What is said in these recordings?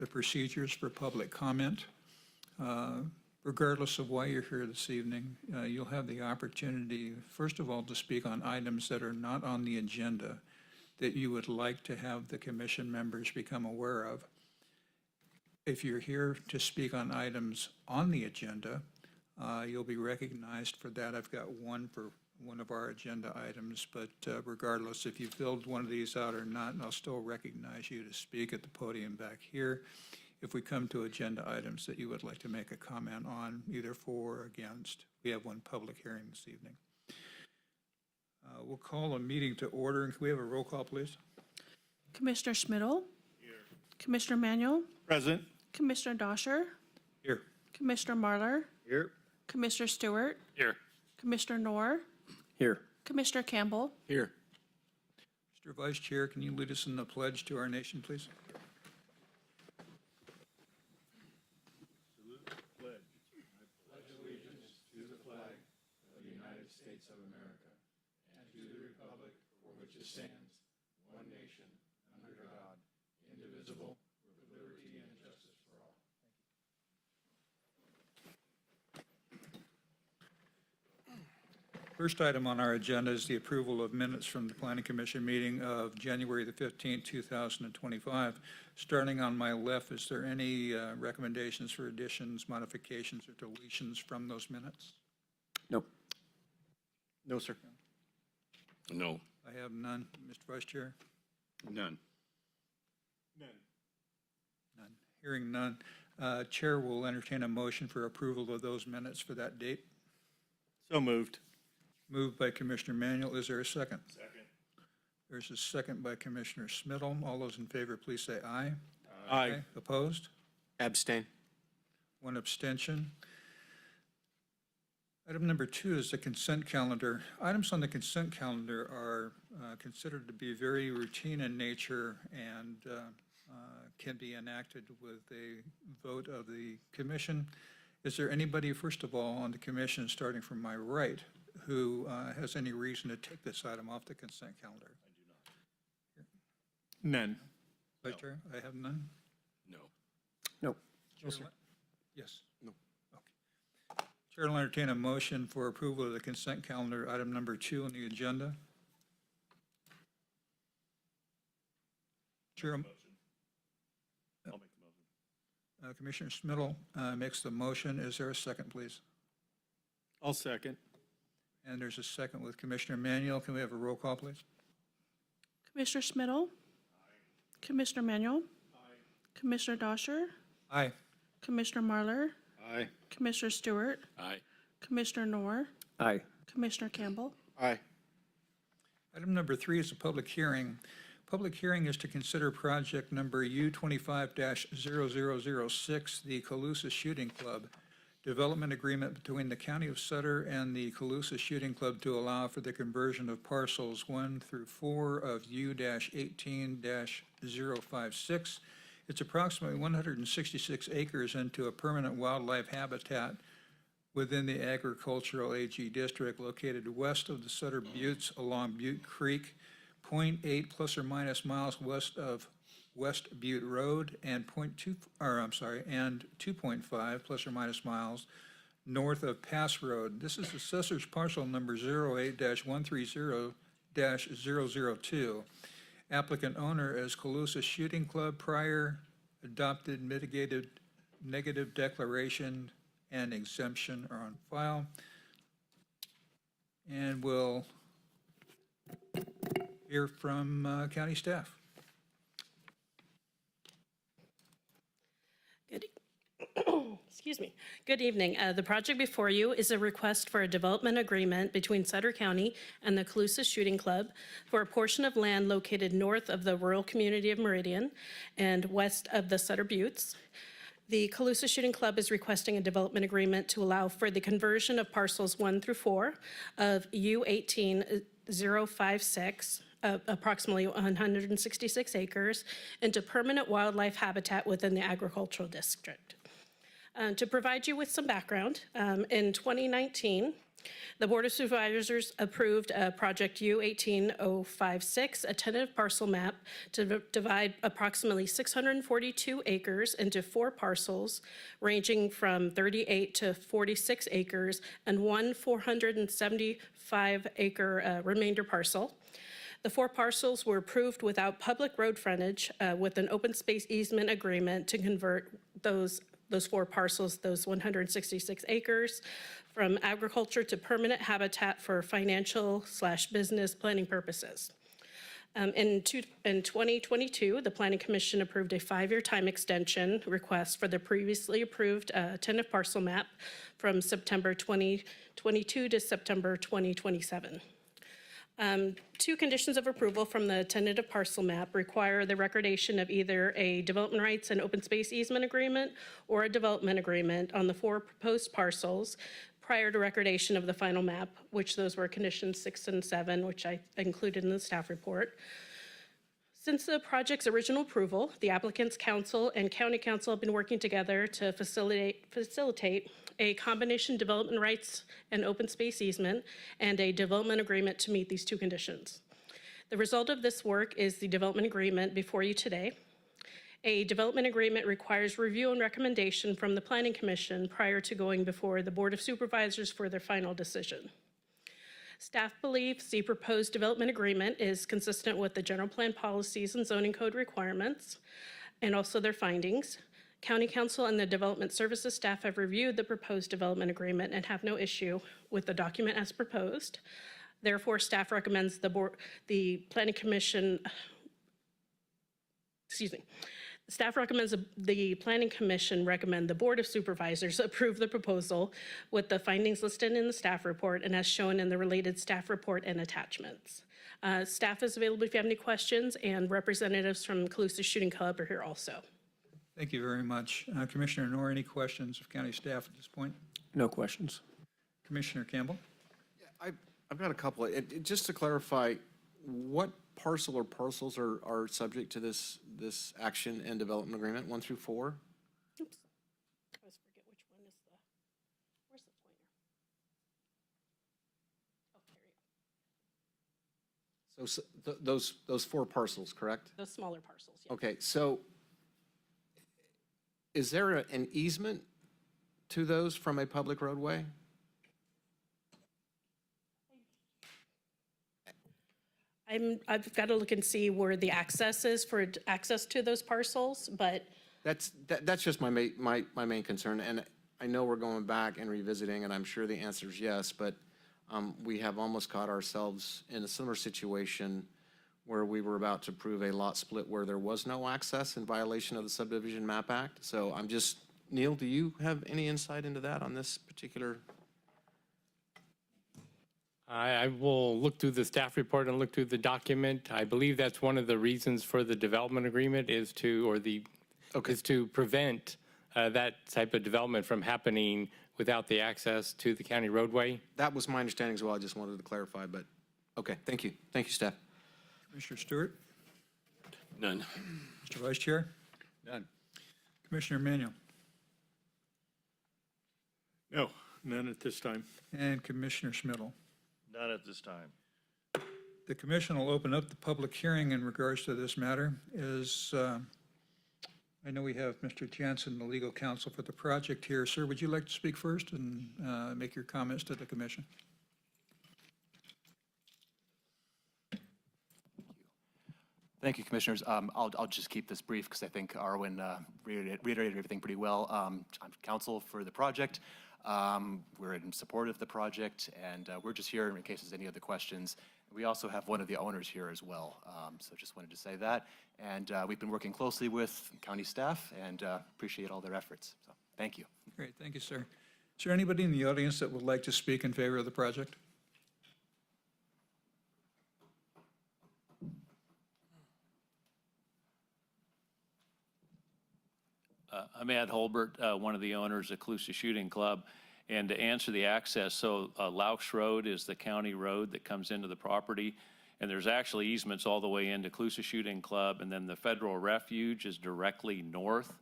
the procedures for public comment. Regardless of why you're here this evening, you'll have the opportunity, first of all, to speak on items that are not on the agenda that you would like to have the commission members become aware of. If you're here to speak on items on the agenda, you'll be recognized for that. I've got one for one of our agenda items, but regardless if you filled one of these out or not, I'll still recognize you to speak at the podium back here. If we come to agenda items that you would like to make a comment on, either for or against, we have one public hearing this evening. We'll call a meeting to order. Can we have a roll call, please? Commissioner Schmidl. Here. Commissioner Manuel. Present. Commissioner Dosher. Here. Commissioner Marlar. Here. Commissioner Stewart. Here. Commissioner Knorr. Here. Commissioner Campbell. Here. Mr. Vice Chair, can you lead us in the pledge to our nation, please? First item on our agenda is the approval of minutes from the Planning Commission meeting of January the 15th, 2025. Starting on my left, is there any recommendations for additions, modifications, or deletions from those minutes? No. No, sir. No. I have none. Mr. Vice Chair? None. None. Hearing none, Chair will entertain a motion for approval of those minutes for that date. So moved. Moved by Commissioner Manuel. Is there a second? Second. There's a second by Commissioner Schmidl. All those in favor, please say aye. Aye. Opposed? Abstain. One abstention. Item number 2 is the consent calendar. Items on the consent calendar are considered to be very routine in nature and can be enacted with a vote of the commission. Is there anybody, first of all, on the commission, starting from my right, who has any reason to take this item off the consent calendar? I do not. None. Vice Chair, I have none. No. No. Yes. No. Okay. Chair will entertain a motion for approval of the consent calendar, item number 2 on the agenda. Chair, I'll make the motion. Commissioner Schmidl makes the motion. Is there a second, please? I'll second. And there's a second with Commissioner Manuel. Can we have a roll call, please? Commissioner Schmidl. Commissioner Manuel. Commissioner Dosher. Aye. Commissioner Marlar. Aye. Commissioner Stewart. Aye. Commissioner Knorr. Aye. Commissioner Campbell. Aye. Item number 3 is a public hearing. Public hearing is to consider project number U25-0006, the Calusa Shooting Club, development agreement between the County of Sutter and the Calusa Shooting Club to allow for the conversion of parcels 1 through 4 of U-18-056. It's approximately 166 acres into a permanent wildlife habitat within the agricultural AG district located west of the Sutter Buttes along Butte Creek, 0.8 plus or minus miles west of West Butte Road, and 2.5 plus or minus miles north of Pass Road. This is assessor's parcel number 08-130-002. Applicant owner is Calusa Shooting Club. Prior adopted mitigated negative declaration and exemption are on file. And we'll hear from county staff. Excuse me. Good evening. The project before you is a request for a development agreement between Sutter County and the Calusa Shooting Club for a portion of land located north of the rural community of Meridian and west of the Sutter Buttes. The Calusa Shooting Club is requesting a development agreement to allow for the conversion of parcels 1 through 4 of U-18-056, approximately 166 acres, into permanent wildlife habitat within the agricultural district. To provide you with some background, in 2019, The Board of Supervisors approved Project U18056, a tentative parcel map to divide approximately 642 acres into 4 parcels ranging from 38 to 46 acres and one 475-acre remainder parcel. The 4 parcels were approved without public road frontage with an open space easement agreement to convert those 4 parcels, those 166 acres, from agriculture to permanent habitat for financial/business planning purposes. In 2022, the Planning Commission approved a 5-year time extension request for the previously approved tentative parcel map from September 2022 to September 2027. 2 conditions of approval from the tentative parcel map require the recordation of either a development rights and open space easement agreement or a development agreement on the 4 proposed parcels prior to recordation of the final map, which those were conditions 6 and 7, which I included in the staff report. Since the project's original approval, the applicant's council and county council have been working together to facilitate a combination development rights and open space easement and a development agreement to meet these 2 conditions. The result of this work is the development agreement before you today. A development agreement requires review and recommendation from the Planning Commission prior to going before the Board of Supervisors for their final decision. Staff believes the proposed development agreement is consistent with the general plan policies and zoning code requirements and also their findings. County Council and the Development Services staff have reviewed the proposed development agreement and have no issue with the document as proposed. Therefore, staff recommends Planning Commission, Staff recommends the Planning Commission recommend the Board of Supervisors approve the proposal with the findings listed in the staff report and as shown in the related staff report and attachments. Staff is available if you have any questions, and representatives from Calusa Shooting Club are here also. Thank you very much. Commissioner Knorr, any questions of county staff at this point? No questions. Commissioner Campbell? I've got a couple. Just to clarify, what parcel or parcels are subject to this action and development agreement, 1 through 4? Oops. I always forget which one is where's the pointer? Oh, there you go. So those 4 parcels, correct? Those smaller parcels, yeah. Okay, so is there an easement to those from a public roadway? I've got to look and see where the access is for access to those parcels, but That's just my main concern, and I know we're going back and revisiting, and I'm sure the answer is yes, but we have almost caught ourselves in a similar situation where we were about to approve a lot split where there was no access in violation of the Subdivision Map Act. So I'm just, Neil, do you have any insight into that on this particular? I will look through the staff report and look through the document. I believe that's one of the reasons for the development agreement is to prevent that type of development from happening without the access to the county roadway. That was my understanding as well. I just wanted to clarify, but okay, thank you. Thank you, staff. Commissioner Stewart? None. Mr. Vice Chair? None. Commissioner Manuel? No, none at this time. And Commissioner Schmidl? None at this time. The commission will open up the public hearing in regards to this matter. I know we have Mr. Jansen, the legal counsel for the project here. Sir, would you like to speak first and make your comments to the commission? Thank you, Commissioners. I'll just keep this brief because I think Arwen reiterated everything pretty well. I'm counsel for the project. We're in support of the project, and we're just here in case there's any other questions. We also have one of the owners here as well, so just wanted to say that. And we've been working closely with county staff and appreciate all their efforts. So thank you. Great, thank you, sir. Is there anybody in the audience that would like to speak in favor of the project? I'm Ed Holbert, one of the owners of Calusa Shooting Club. And to answer the access, so Laux Road is the county road that comes into the property. And there's actually easements all the way into Calusa Shooting Club. And then the federal refuge is directly north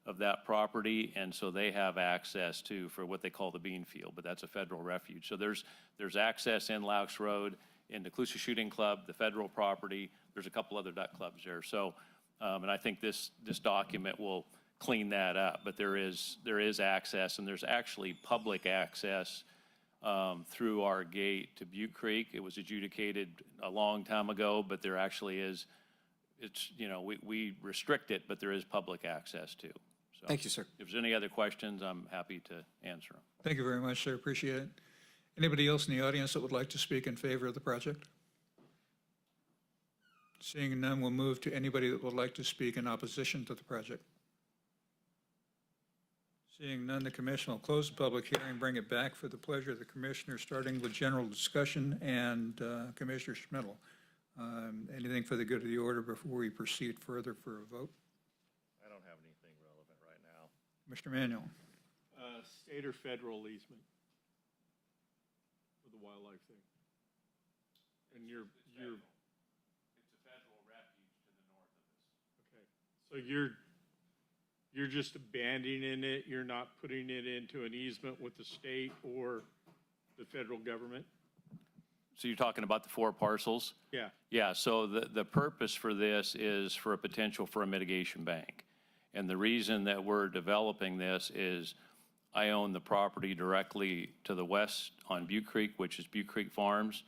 of that property, and so they have access to, for what they call the bean field, but that's a federal refuge. So there's access in Laux Road, in the Calusa Shooting Club, the federal property. There's a couple other duck clubs there. So, and I think this document will clean that up, but there is access, and there's actually public access through our gate to Butte Creek. It was adjudicated a long time ago, but there actually is, it's, you know, we restrict it, but there is public access too. So Thank you, sir. if there's any other questions, I'm happy to answer them. Thank you very much, sir. Appreciate it. Anybody else in the audience that would like to speak in favor of the project? Seeing none, we'll move to anybody that would like to speak in opposition to the project. Seeing none, the commission will close the public hearing, bring it back for the pleasure of the commissioner, starting with general discussion and Commissioner Schmidl. Anything for the good of the order before we proceed further for a vote? I don't have anything relevant right now. Mr. Manuel. State or federal easement for the wildlife thing? And you're, It's a federal refuge to the north of us. okay, so you're just abandoning it, you're not putting it into an easement with the state or the federal government? So you're talking about the 4 parcels? Yeah, Yeah, so the purpose for this is for a potential for a mitigation bank. And the reason that we're developing this is I own the property directly to the west on Butte Creek, which is Butte Creek Farms,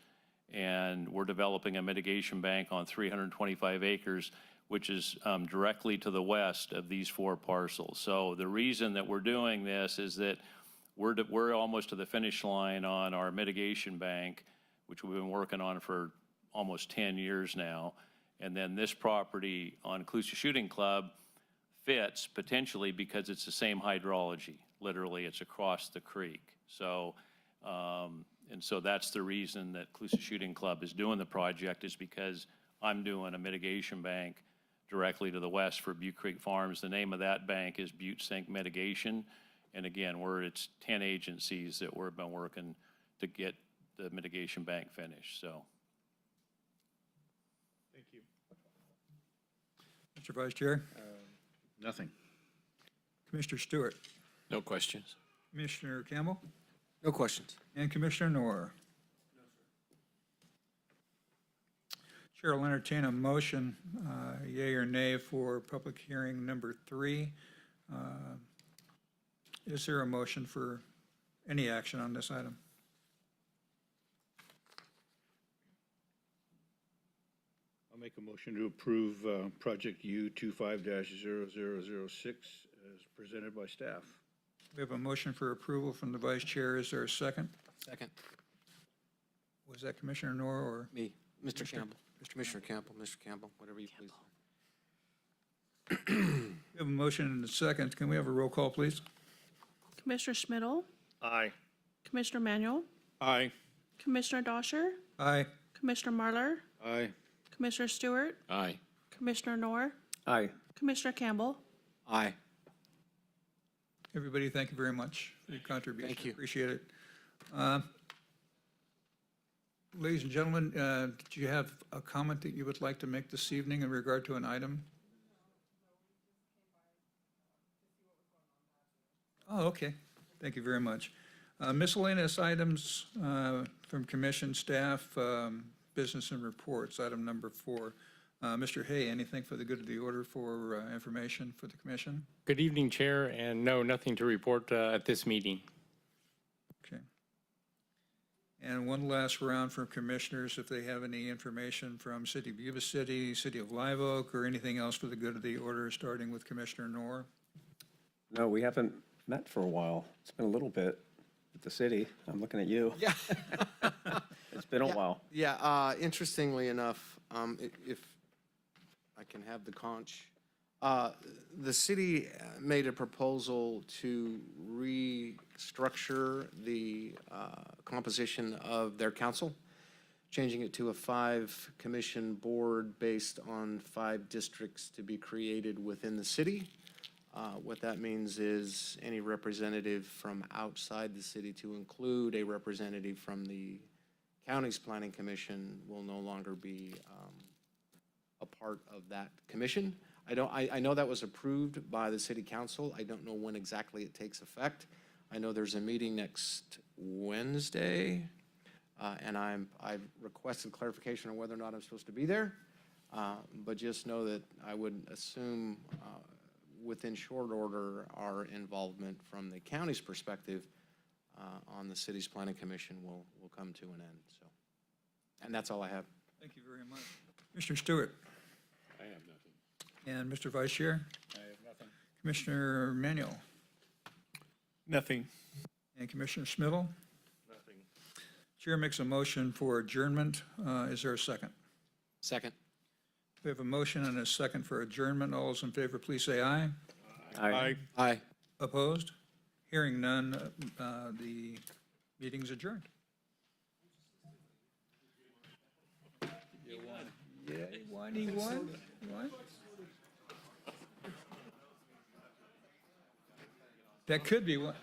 and we're developing a mitigation bank on 325 acres, which is directly to the west of these 4 parcels. So the reason that we're doing this is that we're almost to the finish line on our mitigation bank, which we've been working on for almost 10 years now. And then this property on Calusa Shooting Club fits potentially because it's the same hydrology. Literally, it's across the creek. So, and so that's the reason that Calusa Shooting Club is doing the project, is because I'm doing a mitigation bank directly to the west for Butte Creek Farms. The name of that bank is Butte Sink Mitigation. And again, it's 10 agencies that we've been working to get the mitigation bank finished, so. thank you. Mr. Vice Chair. Nothing. Commissioner Stewart. No questions. Commissioner Campbell. No questions. And Commissioner Noor. Chair will entertain a motion, yea or nay, for public hearing number 3. Is there a motion for any action on this item? I'll make a motion to approve project U25-0006 as presented by staff. We have a motion for approval from the Vice Chair. Is there a second? Second. Was that Commissioner Noor or? Me, Mr. Campbell. Mr. Campbell, whatever you please. We have a motion and a second. Can we have a roll call, please? Commissioner Schmidl, Aye. Commissioner Manuel, Aye. Commissioner Dosher, Aye. Commissioner Marlar, Aye. Commissioner Stewart, Aye. Commissioner Noor, Aye. Commissioner Campbell. Aye. Everybody, thank you very much for your contribution. Thank you. Appreciate it. Ladies and gentlemen, did you have a comment that you would like to make this evening in regard to an item? Oh, okay. Thank you very much. Miscellaneous items from commission staff, business and reports, item number 4. Mr. Hay, anything for the good of the order for information for the commission? Good evening, Chair, and no, nothing to report at this meeting. Okay. And one last round from commissioners, if they have any information from City of Yuba City, City of Live Oak, or anything else for the good of the order, starting with Commissioner Noor. No, we haven't met for a while. It's been a little bit at the city. I'm looking at you. Yeah. It's been a while. Yeah, interestingly enough, if I can have the conch, the city made a proposal to restructure the composition of their council, changing it to a 5-commission board based on 5 districts to be created within the city. What that means is any representative from outside the city, to include a representative from the county's planning commission, will no longer be a part of that commission. I know that was approved by the city council. I don't know when exactly it takes effect. I know there's a meeting next Wednesday, and I've requested clarification on whether or not I'm supposed to be there. But just know that I would assume within short order, our involvement from the county's perspective on the city's planning commission will come to an end. So, and that's all I have. Thank you very much. Commissioner Stewart I have nothing. and Mr. Vice Chair, I have nothing. Commissioner Manuel Nothing. and Commissioner Smittle. Nothing. Chair makes a motion for adjournment. Is there a second? Second. We have a motion and a second for adjournment. All those in favor, please say aye. Aye. Aye. Opposed? Hearing none, the meeting's adjourned. Yeah, he won. That could be one.